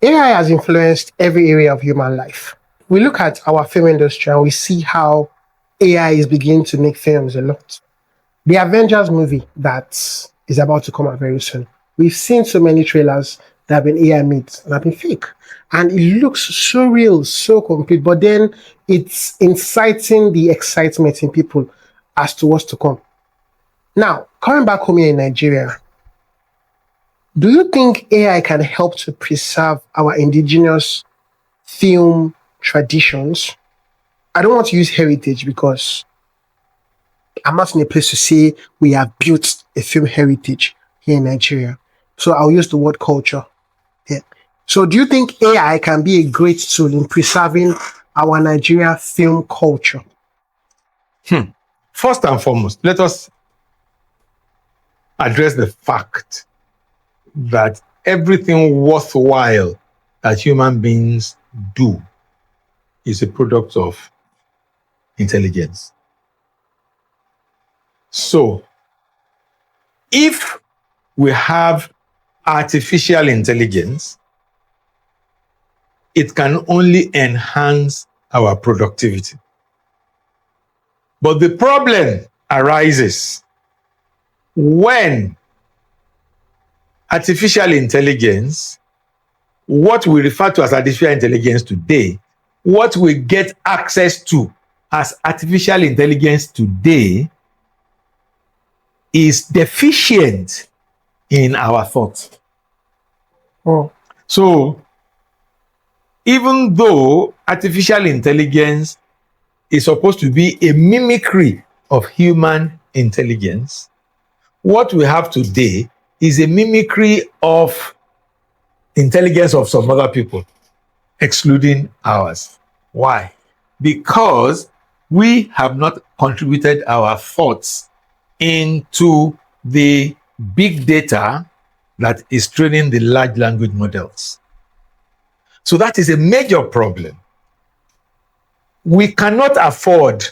AI has influenced every area of human life. We look at our film industry and we see how AI is beginning to make films a lot. The Avengers movie that is about to come out very soon. We've seen so many trailers that have been AI made and have been fake. And it looks so real, so complete, but then it's inciting the excitement in people as to what's to come. Now, coming back home here in Nigeria, do you think AI can help to preserve our indigenous film traditions? I don't want to use heritage because I'm not in a place to say we have built a film heritage here in Nigeria. So I'll use the word culture here. So do you think AI can be a great tool in preserving our Nigeria film culture? First and foremost, let us address the fact that everything worthwhile that human beings do is a product of intelligence. So, if we have artificial intelligence, it can only enhance our productivity. But the problem arises when artificial intelligence, what we refer to as artificial intelligence today, what we get access to as artificial intelligence today is deficient in our thoughts. Oh. So, even though artificial intelligence is supposed to be a mimicry of human intelligence, what we have today is a mimicry of intelligence of some other people, excluding ours. Why? Because we have not contributed our thoughts into the big data that is training the large language models. So that is a major problem. We cannot afford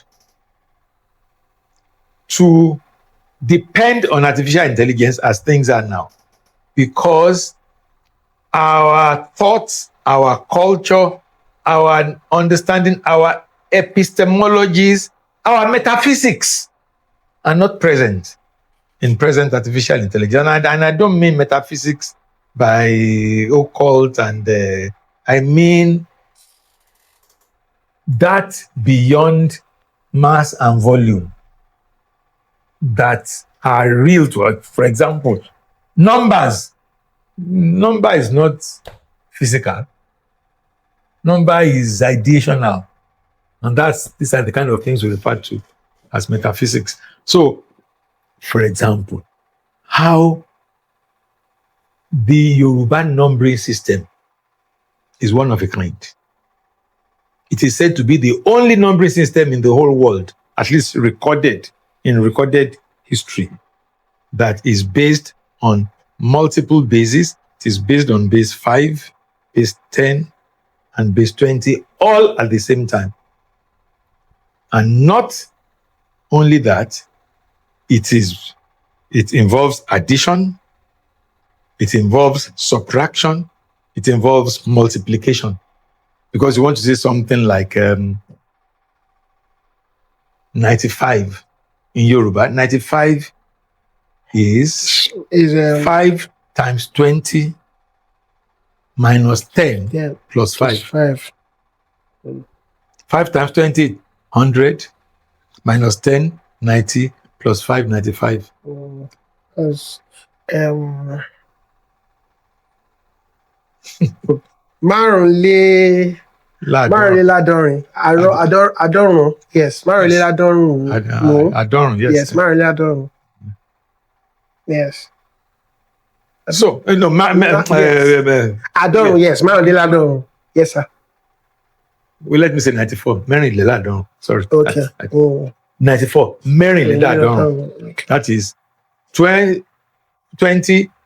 to depend on artificial intelligence as things are now, because our thoughts, our culture, our understanding, our epistemologies, our metaphysics are not present in present artificial intelligence. And I don't mean metaphysics by occult, and I mean that beyond mass and volume that are real to us. For example, numbers. Number is not physical. Number is ideational. And these are the kind of things we refer to as metaphysics. So, for example, how the Yoruba numbering system is one of a kind. It is said to be the only numbering system in the whole world, at least recorded in recorded history, that is based on multiple bases. It is based on base 5, base 10, and base 20, all at the same time. And not only that, it involves addition, it involves subtraction, it involves multiplication. Because you want to say something like 95 in Yoruba. 95 is 5 times 20 minus 10 plus 5. 5 times 20, 100, minus 10, 90, plus 5, 95. Márùnlé Láàdọ́rin. Àádọ́rùn. Yes, Márùnlé Láàdọ́rùn. Àádọ́rùn, yes. Yes, Márùnlé Láàdọ́run. Yes. So, Àádọ́rùn, yes, Márùnlé Láàdọ́run. Yes, sir. Well, let me say 94. Mẹ́rìnlé Láàdọ́run. Sorry. Okay. 94. Mẹ́rìnlé Láàdọ́run. That is 20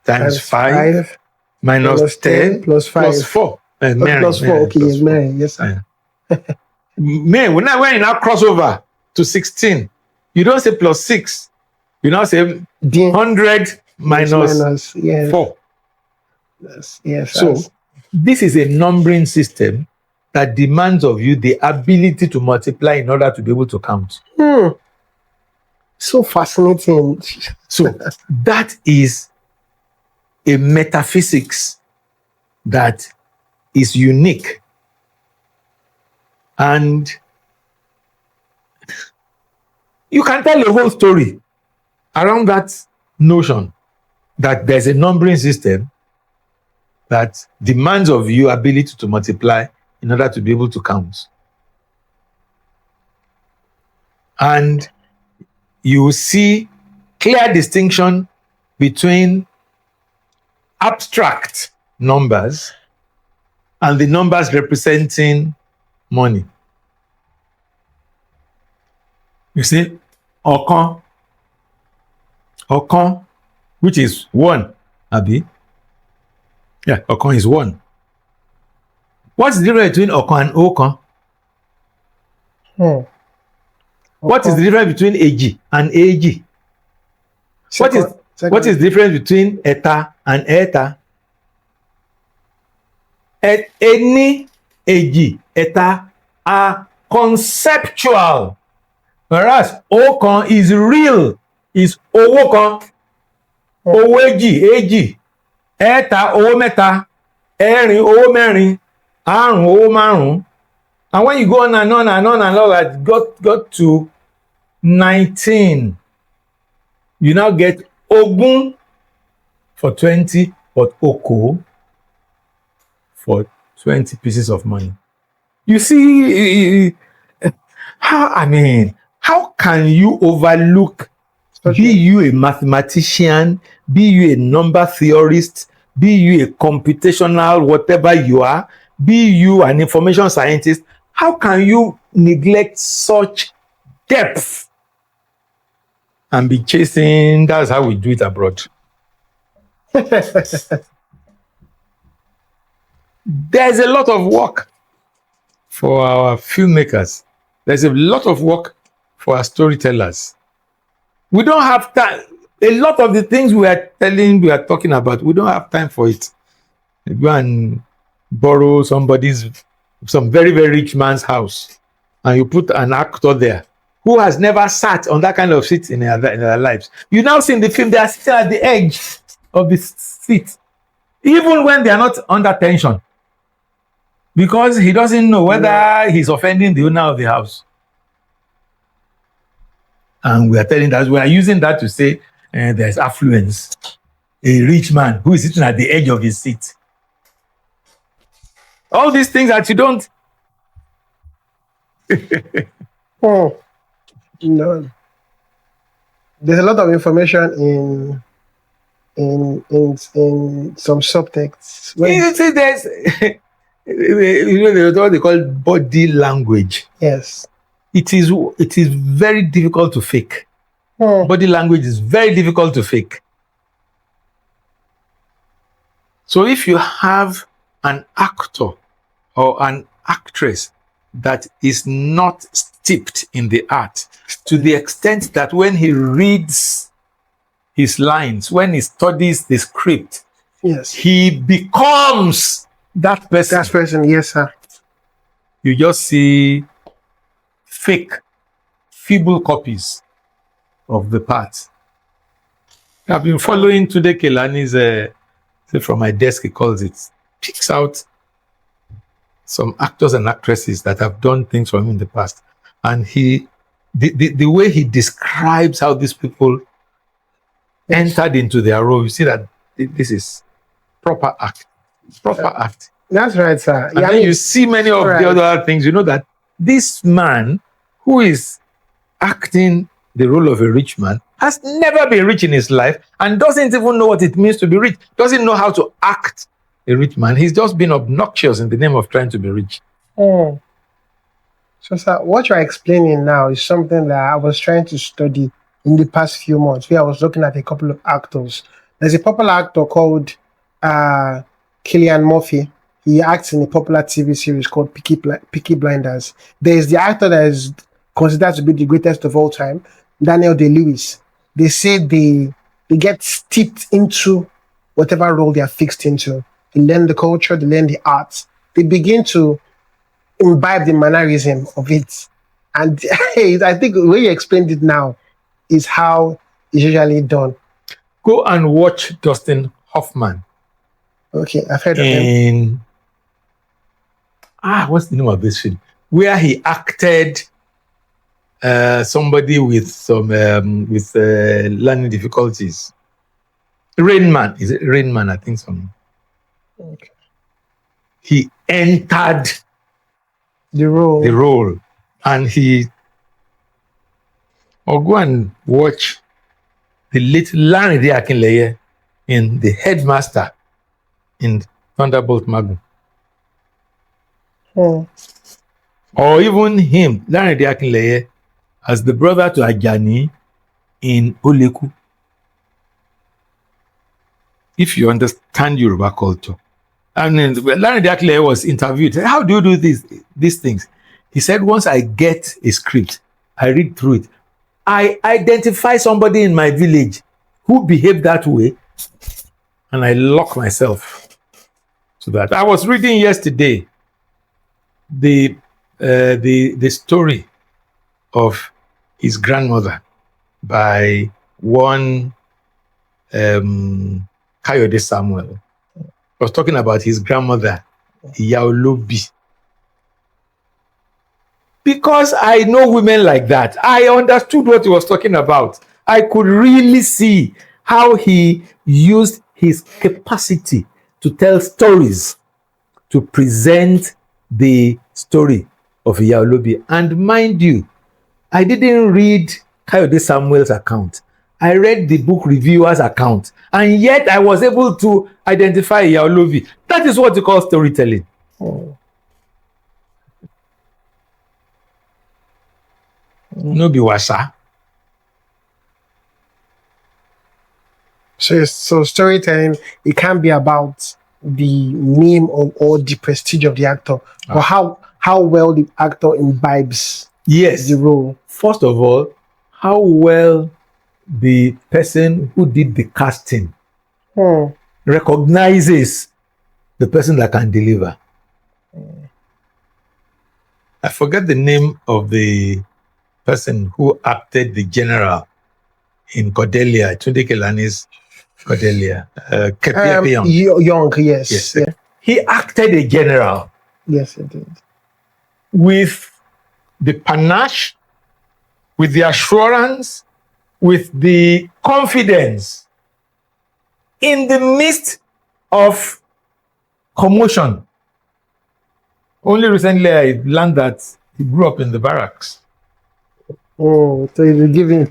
times 5 minus 10 plus 5 plus 4. Plus 4. Okay, yes, Mary. Yes, sir. Man, when you now cross over to 16, you don't say plus 6. You now say 100 minus 4. Yes. So This is a numbering system that demands of you the ability to multiply in order to be able to count. So fascinating. So that is a metaphysics that is unique. And you can tell a whole story around that notion that there's a numbering system that demands of you ability to multiply in order to be able to count. And you will see clear distinction between abstract numbers and the numbers representing money. You see, ọ̀kan, which is one, Abi. Yeah, ọ̀kan is one. What's the difference between ọ̀kan and ọ̀kan? What is the difference between èjì and èjì? What is the difference between ẹ̀ta and ẹ̀ta? Ení, èjì, ẹ̀ta are conceptual, whereas ọ̀kan is real, is owó kan, owó èjì, ẹ̀ta, owó mẹ́ta, ẹ̀rin, owó mẹ́rin, àrún, owó márùn-ún. And when you go on and on and on and on, that got to 19, you now get ogún for 20, but oko for 20 pieces of money. You see, how can you overlook, be you a mathematician, be you a number theorist, be you a computational, whatever you are, be you an information scientist, how can you neglect such depth and be chasing? That's how we do it abroad. There's a lot of work for our filmmakers. There's a lot of work for our storytellers. We don't have time. A lot of the things we are talking about, we don't have time for it. You go and borrow some very, very rich man's house, and you put an actor there who has never sat on that kind of seat in their lives. You now see in the film, they are still at the edge of the seat, even when they are not under tension, because he doesn't know whether he's offending the owner of the house. And we are telling that, we are using that to say there's affluence. A rich man who is sitting at the edge of his seat. All these things that you don't. No. There's a lot of information in some subtexts. You see, there's what they call body language. Yes. It is very difficult to fake. Body language is very difficult to fake. So if you have an actor or an actress that is not steeped in the art, to the extent that when he reads his lines, when he studies the script, yes, he becomes that person. That person, yes, sir. You just see fake, feeble copies of the part. I've been following Tunde Kelani's, from my desk, he calls it, picks out some actors and actresses that have done things for him in the past. And the way he describes how these people entered into their role, you see that this is proper act. Proper act. That's right, sir. And then you see many of the other things, you know that this man who is acting the role of a rich man has never been rich in his life and doesn't even know what it means to be rich, doesn't know how to act a rich man. He's just been obnoxious in the name of trying to be rich. So, sir, what you're explaining now is something that I was trying to study in the past few months, where I was looking at a couple of actors. There's a popular actor called Cillian Murphy. He acts in a popular TV series called Peaky Blinders. There's the actor that is considered to be the greatest of all time, Daniel Day-Lewis. They say they get steeped into whatever role they are fixed into. they learn the culture, they learn the arts, they begin to imbibe the mannerism of it. And I think the way you explained it now is how it's usually done. Go and watch Dustin Hoffman Okay, I've heard of him. in what's the name of this film? Where he acted somebody with some learning difficulties. Rain Man, is it Rain Man? I think so. Okay. He entered The role. the role, and or go and watch the late Larry Akinleye in The Headmaster in Thunderbolt Magnum. Hmm. Or even him, Larry Akinleye, as the brother to Ajani in Oleku. If you understand Yoruba culture. And then Larry Akinleye was interviewed. How do you do these things? He said, once I get a script, I read through it. I identify somebody in my village who behaved that way, and I lock myself to that. I was reading yesterday the story of his grandmother by one Kayode Samuel. I was talking about his grandmother, Yaolobi. Because I know women like that, I understood what he was talking about. I could really see how he used his capacity to tell stories to present the story of Yaolobi. And mind you, I didn't read Kayode Samuel's account. I read the book reviewer's account, and yet I was able to identify Yaolobi. That is what you call storytelling. Hmm. No be wasa. So storytelling, it can't be about the name or the prestige of the actor, but how well the actor imbibes Yes. the role. First of all, how well the person who did the casting recognizes the person that can deliver. I forget the name of the person who acted the general in Cordelia, Tunde Kelani's Cordelia. Young, yes. Yes. Yeah. He acted a general Yes, it did. with the panache, with the assurance, with the confidence in the midst of commotion. Only recently I learned that he grew up in the barracks. Oh, so you're giving.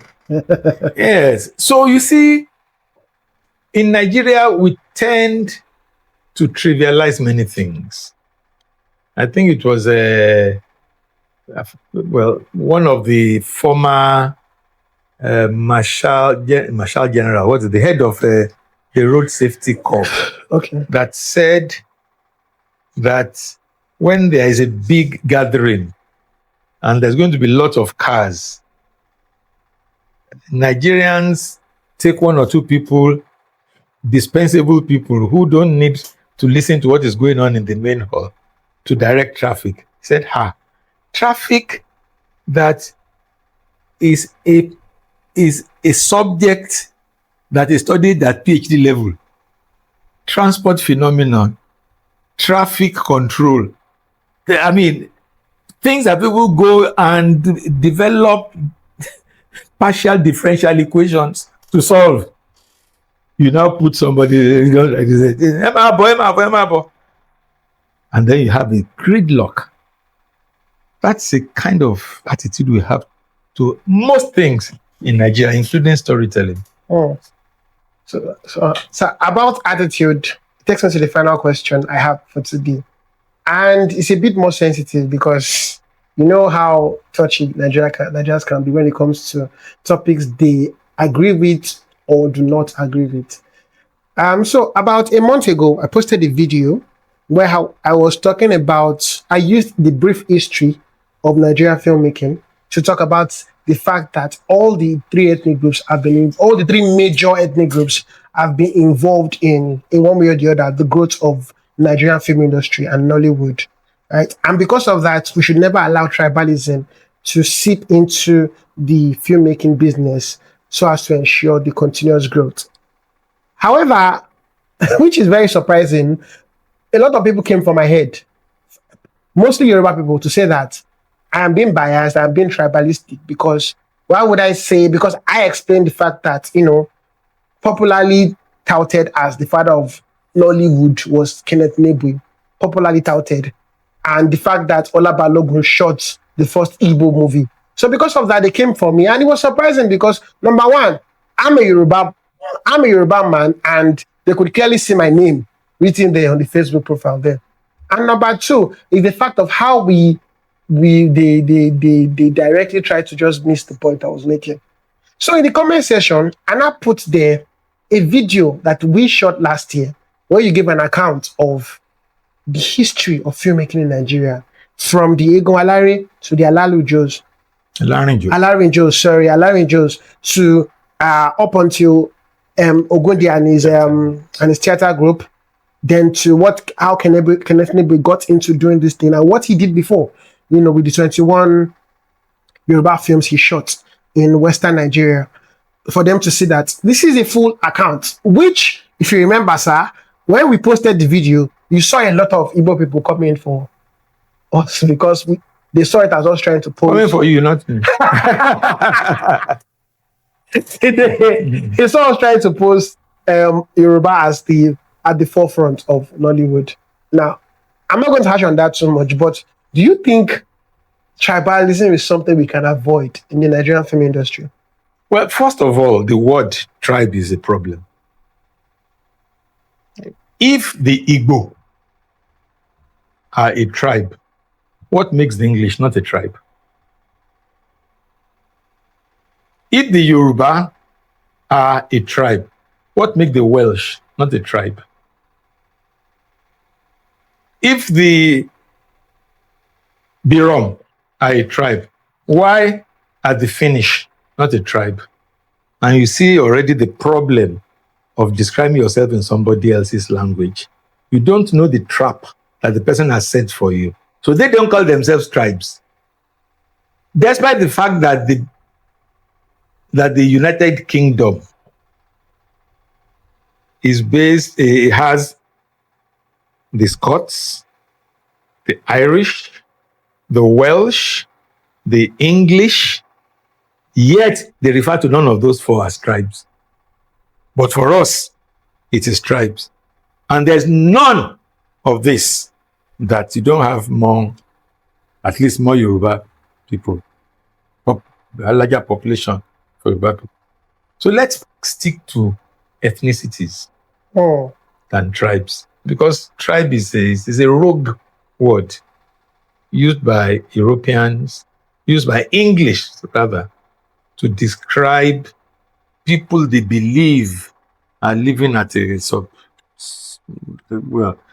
Yes. So you see, in Nigeria, we tend to trivialize many things. I think it was one of the former Marshal General, what's it, the head of the Road Safety Corps, Okay. that said that when there is a big gathering and there's going to be lots of cars, Nigerians take one or two people, dispensable people who don't need to listen to what is going on in the main hall, to direct traffic. He said, traffic that is a subject that is studied at PhD level. Transport phenomenon, traffic control. I mean, things that people go and develop partial differential equations to solve. You now put somebody, and then you have a gridlock. That's the kind of attitude we have to most things in Nigeria, including storytelling. Oh. So about attitude, it takes me to the final question I have for today. And it's a bit more sensitive because you know how touchy Nigerians can be when it comes to topics they agree with or do not agree with. So about a month ago, I posted a video where I was talking about, I used the brief history of Nigerian filmmaking to talk about the fact that all the three major ethnic groups have been involved in one way or the other, the growth of Nigerian film industry and Nollywood, right? And because of that, we should never allow tribalism to seep into the filmmaking business so as to ensure the continuous growth. However, which is very surprising, a lot of people came from my head, mostly Yoruba people, to say that I am being biased, I'm being tribalistic because why would I say? Because I explained the fact that, popularly touted as the father of Nollywood was Kenneth Nebui, popularly touted, and the fact that Ola Balogun shot the first Igbo movie. So because of that, they came for me, and it was surprising because number one, I'm a Yoruba, I'm a Yoruba man, and they could clearly see my name written there on the Facebook profile there. And number two is the fact of how they directly tried to just miss the point I was making. So in the comment section, Anna put there a video that we shot last year where you give an account of the history of filmmaking in Nigeria from the Egon Alare to the Alalujo's, Alarinjos to up until Ogundi and his theater group, then to how Kenneth Nebui got into doing this thing and what he did before, with the 21 Yoruba films he shot in Western Nigeria, for them to see that this is a full account, which, if you remember, sir, when we posted the video, you saw a lot of Igbo people coming for us because they saw it as us trying to post. Coming for you, not me. They saw us trying to post Yoruba as at the forefront of Nollywood. Now, I'm not going to hash on that too much, but do you think tribalism is something we can avoid in the Nigerian film industry? Well, first of all, the word tribe is a problem. If the Igbo are a tribe, what makes the English not a tribe? If the Yoruba are a tribe, what makes the Welsh not a tribe? If the Birom are a tribe, why are the Finnish not a tribe? And you see already the problem of describing yourself in somebody else's language. You don't know the trap that the person has set for you. So they don't call themselves tribes. Despite the fact that the United Kingdom is based, it has the Scots, the Irish, the Welsh, the English, yet they refer to none of those four as tribes. But for us, it is tribes. And there's none of this that you don't have at least more Yoruba people, a larger population for Yoruba people. So let's stick to ethnicities than tribes, because tribe is a rogue word used by Europeans, used by English rather, to describe people they believe are living at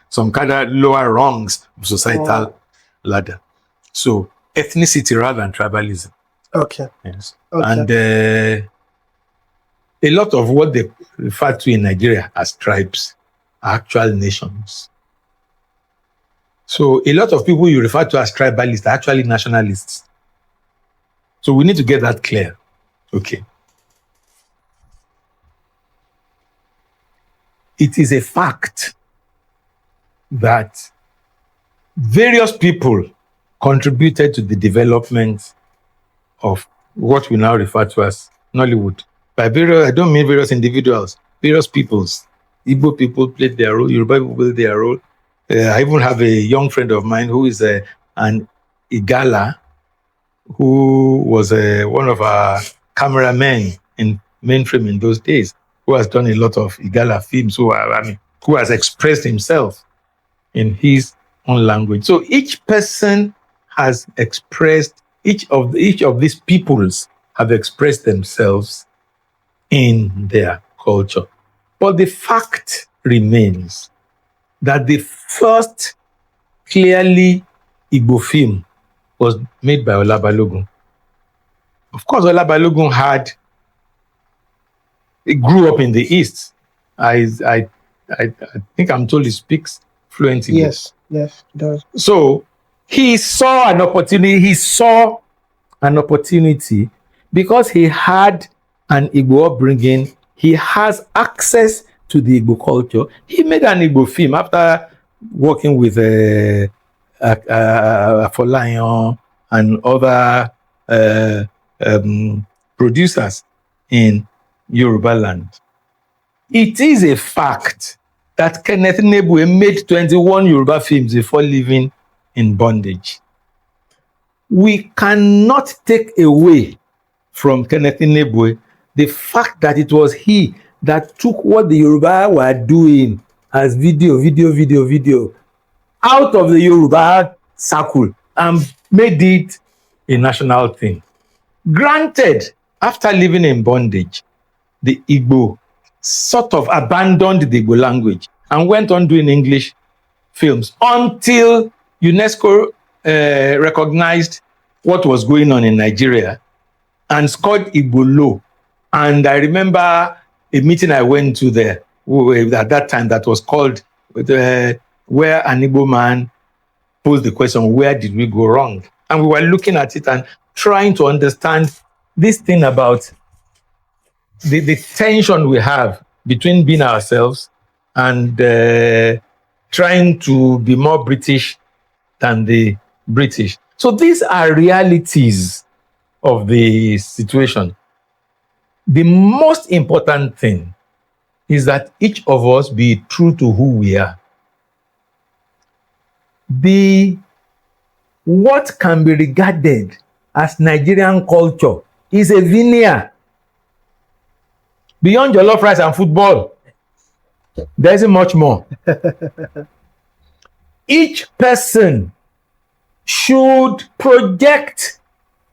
some kind of lower rungs of societal ladder. So ethnicity rather than tribalism. Okay. Yes. Okay. And a lot of what they refer to in Nigeria as tribes are actual nations. So a lot of people you refer to as tribalists are actually nationalists. So we need to get that clear. Okay. It is a fact that various people contributed to the development of what we now refer to as Nollywood. By various, I don't mean various individuals, various peoples. Igbo people played their role, Yoruba people played their role. I even have a young friend of mine who is an Igala, who was one of our cameramen in mainframe in those days, who has done a lot of Igala films, who has expressed himself in his own language. So each person has expressed, each of these peoples have expressed themselves in their culture. But the fact remains that the first clearly Igbo film was made by Ola Balogun. Of course, Ola Balogun he grew up in the East, I think I'm told he speaks fluent Igbo. Yes, yes, it does. So he saw an opportunity. He saw an opportunity because he had an Igbo upbringing. He has access to the Igbo culture. He made an Igbo film after working with Afolayan and other uh, producers in Yoruba land. It is a fact that Kenneth Nebue made 21 Yoruba films before living in bondage. We cannot take away from Kenneth Nebue the fact that it was he that took what the Yoruba were doing as video out of the Yoruba circle and made it a national thing. Granted, after living in bondage, the Igbo sort of abandoned the Igbo language and went on doing English films until UNESCO recognized what was going on in Nigeria and scored Igbo law. And I remember a meeting I went to there at that time that was called where an Igbo man posed the question, where did we go wrong? And we were looking at it and trying to understand this thing about the tension we have between being ourselves and trying to be more British than the British. So these are realities of the situation. The most important thing is that each of us be true to who we are. What can be regarded as Nigerian culture is a veneer. Beyond jollof rice and football, there isn't much more. Each person should project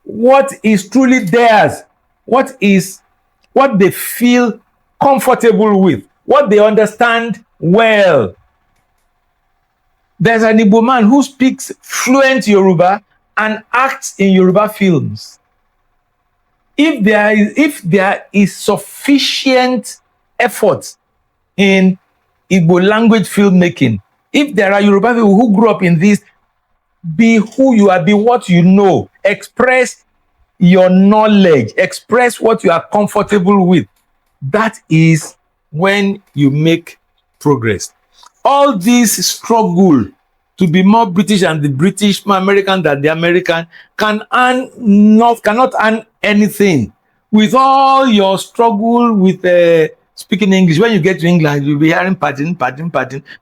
what is truly theirs, what they feel comfortable with, what they understand well. There's an Igbo man who speaks fluent Yoruba and acts in Yoruba films. If there is sufficient effort in Igbo language filmmaking, if there are Yoruba people who grew up in this, be who you are, be what you know, express your knowledge, express what you are comfortable with. That is when you make progress. All this struggle to be more British than the British, more American than the American, cannot earn anything. With all your struggle with speaking English, when you get to England, you'll be hearing pattern,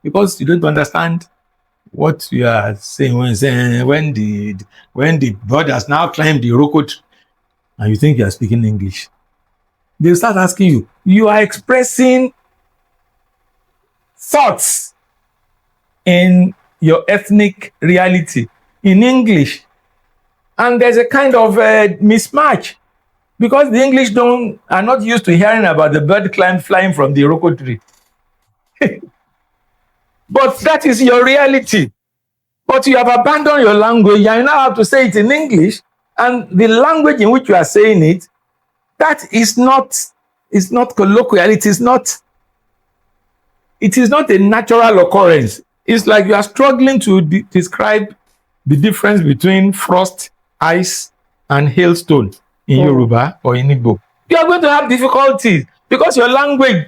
because you don't understand what you are saying when the bird has now climbed the Iroko tree and you think you are speaking English. They'll start asking you, you are expressing thoughts in your ethnic reality in English. And there's a kind of mismatch because the English are not used to hearing about the bird flying from the Iroko tree. But that is your reality. But you have abandoned your language and you now have to say it in English, and the language in which you are saying it, that is not colloquial. It is not a natural occurrence. It's like you are struggling to describe the difference between frost, ice, and hailstone in Yoruba or in Igbo. You are going to have difficulties because your language,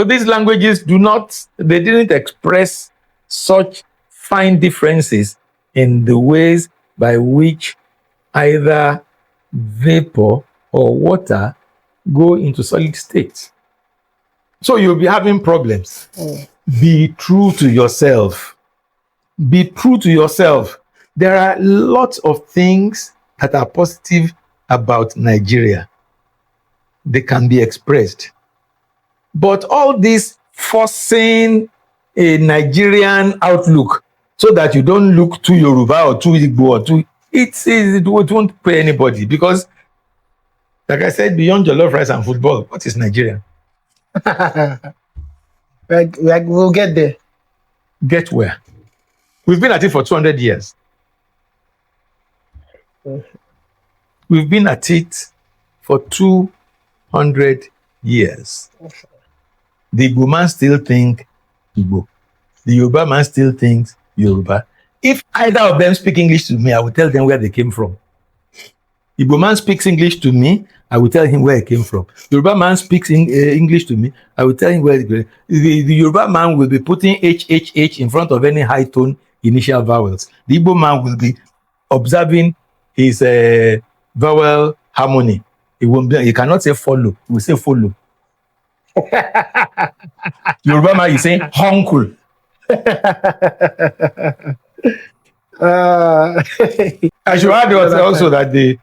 these languages didn't express such fine differences in the ways by which either vapor or water go into solid state. So you'll be having problems. Be true to yourself. Be true to yourself. There are lots of things that are positive about Nigeria. They can be expressed. But all this forcing a Nigerian outlook so that you don't look too Yoruba or too Igbo or it won't pay anybody, because like I said, beyond jollof rice and football, what is Nigeria? We'll get there. Get where? We've been at it for 200 years. We've been at it for 200 years. the Igbo man still think Igbo. The Yoruba man still thinks Yoruba. If either of them speak English to me, I will tell them where they came from. Igbo man speaks English to me, I will tell him where he came from. Yoruba man speaks English to me, I will tell him where he came from. The Yoruba man will be putting H in front of any high tone initial vowels. The Igbo man will be observing his vowel harmony. He cannot say follow, he will say follow. Yoruba man is saying uncle. I should add also that the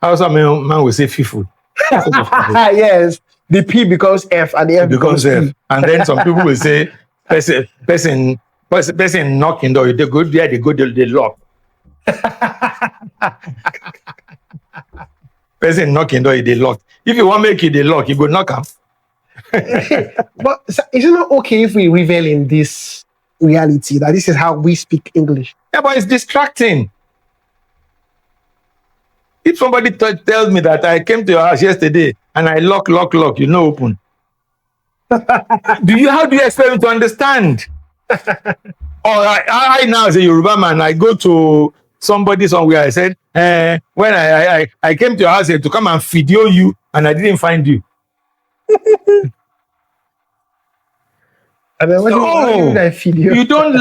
Hausa man will say fifu. Yes, the P becomes F and the F becomes F. P. And then some people will say person knocking door, they go there, they lock. Person knocking door, they lock. If you want to make it, they lock, you go knock them. But is it not okay if we revel in this reality that this is how we speak English? Yeah, but it's distracting. If somebody tells me that I came to your house yesterday and I lock, you know, open. How do you expect me to understand? Or I now as a Yoruba man, I go to somebody somewhere, I said, when I came to your house to come and video you and I didn't find you. And then what did I feed you? You don't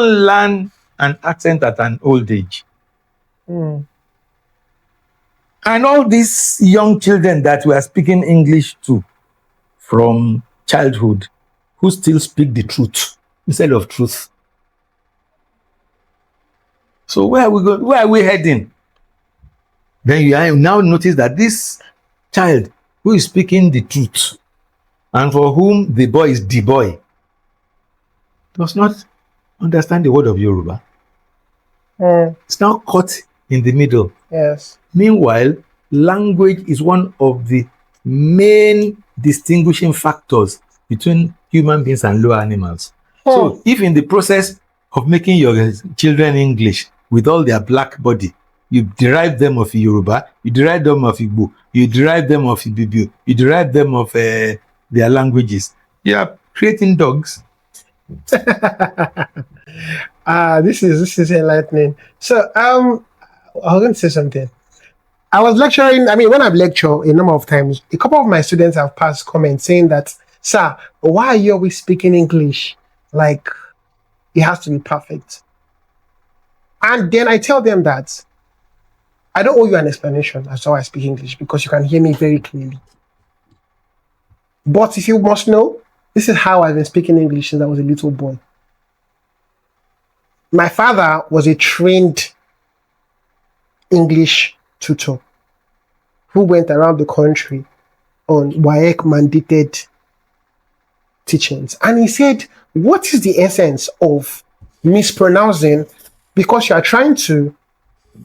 learn an accent at an old age. And all these young children that we are speaking English to from childhood, who still speak the truth instead of truth. So where are we going? Where are we heading? Then you now notice that this child who is speaking the truth and for whom the boy is the boy does not understand the word of Yoruba. It's now caught in the middle. Yes. Meanwhile, language is one of the main distinguishing factors between human beings and lower animals. So if in the process of making your children English with all their black body, you derive them of Yoruba, you derive them of Igbo, you derive them of Ibibio, you derive them of their languages, you are creating dogs. This is enlightening. So I was going to say something. I was lecturing. I mean, when I've lectured a number of times, a couple of my students have passed comments saying that, "Sir, why are you always speaking English? Like, it has to be perfect." And then I tell them that I don't owe you an explanation as to how I speak English because you can hear me very clearly. But if you must know, this is how I've been speaking English since I was a little boy. My father was a trained English tutor who went around the country on WAEC mandated teachings. And he said, what is the essence of mispronouncing because you are trying to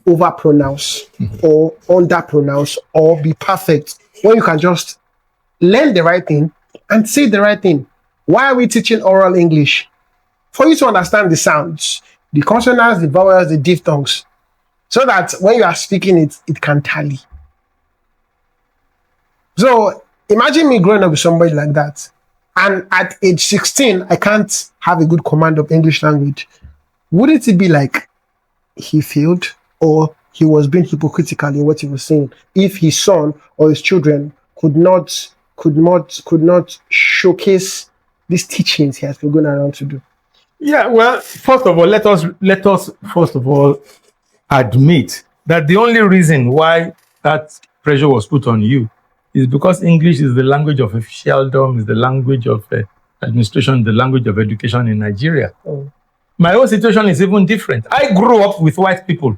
overpronounce or underpronounce or be perfect when you can just learn the right thing and say the right thing? Why are we teaching oral English? For you to understand the sounds, the consonants, the vowels, the diphthongs, so that when you are speaking it can tally. So imagine me growing up with somebody like that, and at age 16, I can't have a good command of English language. Wouldn't it be like he failed or he was being hypocritical in what he was saying if his son or his children could not showcase these teachings he has been going around to do? Yeah, well, first of all, let us first of all admit that the only reason why that pressure was put on you is because English is the language of officialdom, is the language of administration, the language of education in Nigeria. My own situation is even different. I grew up with white people.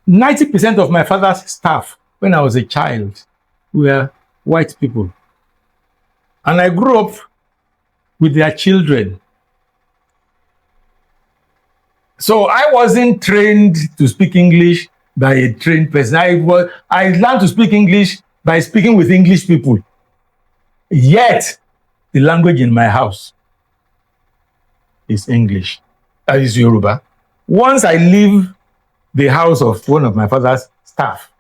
90% of my father's staff when I was a child were white people. And I grew up with their children. So I wasn't trained to speak English by a trained person. I learned to speak English by speaking with English people. Yet, the language in my house is English. That is Yoruba. Once I leave the house of one of my father's staff,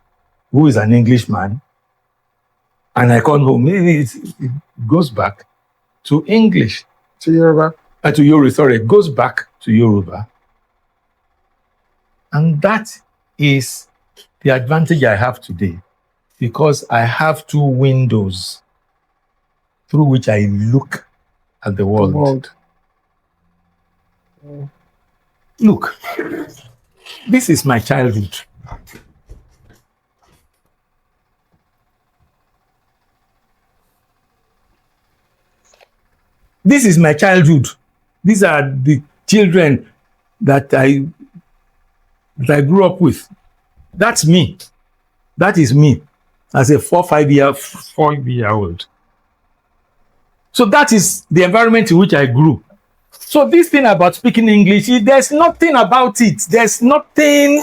who is an Englishman, and I come home, it goes back to English. To Yoruba. To Yoruba, sorry, it goes back to Yoruba. And that is the advantage I have today, because I have two windows through which I look at the world. Look, this is my childhood. This is my childhood. These are the children that I grew up with. That's me. That is me as a 4-5-year-old. So that is the environment in which I grew. So this thing about speaking English, there's nothing about it. There's nothing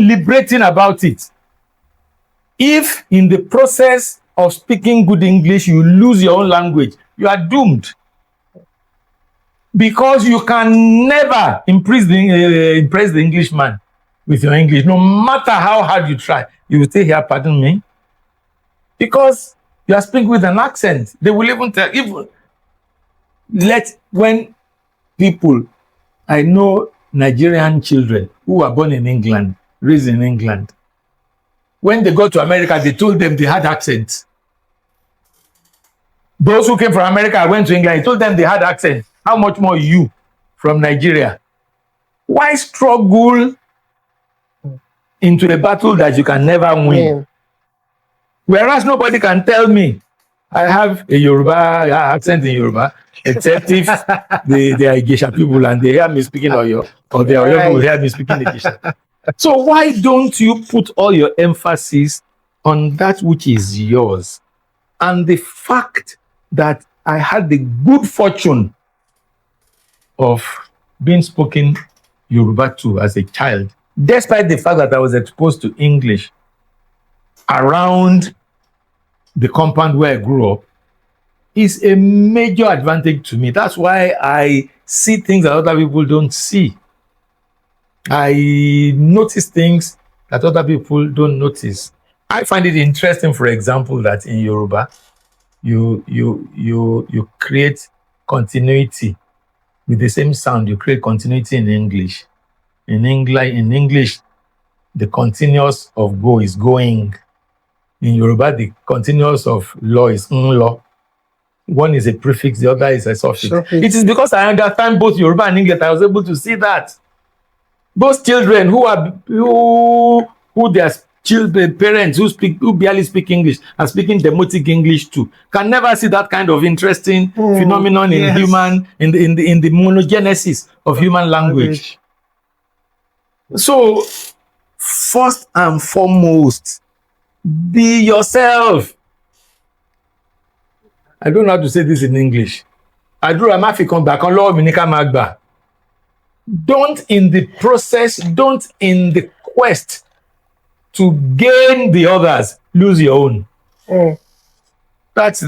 liberating about it. If in the process of speaking good English, you lose your own language, you are doomed. Because you can never impress the Englishman with your English. No matter how hard you try, you will stay here, pardon me, because you are speaking with an accent. They will even tell, when people, I know Nigerian children who were born in England, raised in England, when they got to America, they told them they had accents. Those who came from America went to England, they told them they had accents. How much more you from Nigeria? Why struggle into a battle that you can never win? Whereas nobody can tell me I have a Yoruba accent in Yoruba, except if they are Igesha people and they hear me speaking Oyo, or they will hear me speaking Igesha. So why don't you put all your emphasis on that which is yours? And the fact that I had the good fortune of being spoken Yoruba to as a child, despite the fact that I was exposed to English around the compound where I grew up, is a major advantage to me. That's why I see things that other people don't see. I notice things that other people don't notice. I find it interesting, for example, that in Yoruba, you create continuity with the same sound. You create continuity in English. In English, the continuous of go is going. In Yoruba, the continuous of law is law. One is a prefix, the other is a suffix. It is because I understand both Yoruba and English I was able to see that. Those children who their children, parents who barely speak English are speaking demotic English too, can never see that kind of interesting phenomenon in in the monogenesis of human language. So, first and foremost, be yourself. I don't know how to say this in English. Don't in the quest to gain the others, lose your own. That's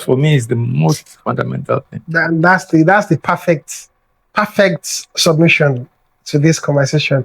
for me is the most fundamental thing. That's the perfect submission to this conversation.